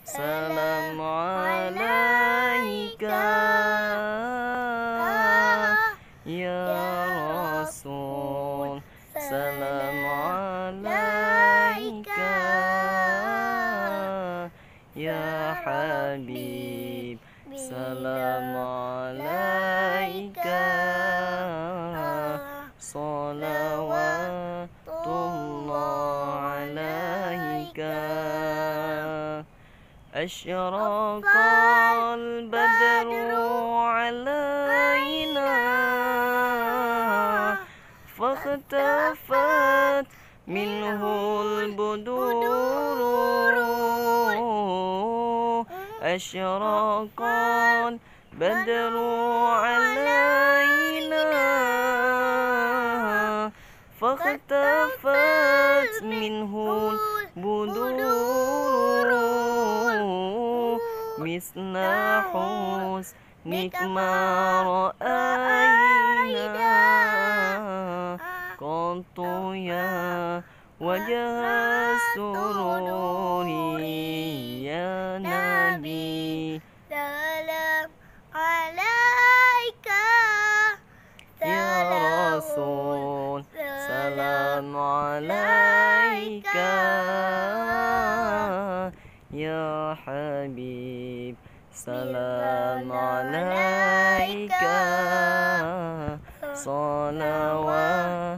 salam alaika ya Rasul, salam alaika ya Habib, salam alaika salawatullah alaika. Asyraqal badru alaina fahtafat minhul buduru. Asyraqal badru alaina fahtafat minhul buduru. Misna husnik ma ra'ayna qattu ya wajah sururi ya Nabi. Salam alaika Ya Rasul, salam alaika ya Habib, salam alaika salawat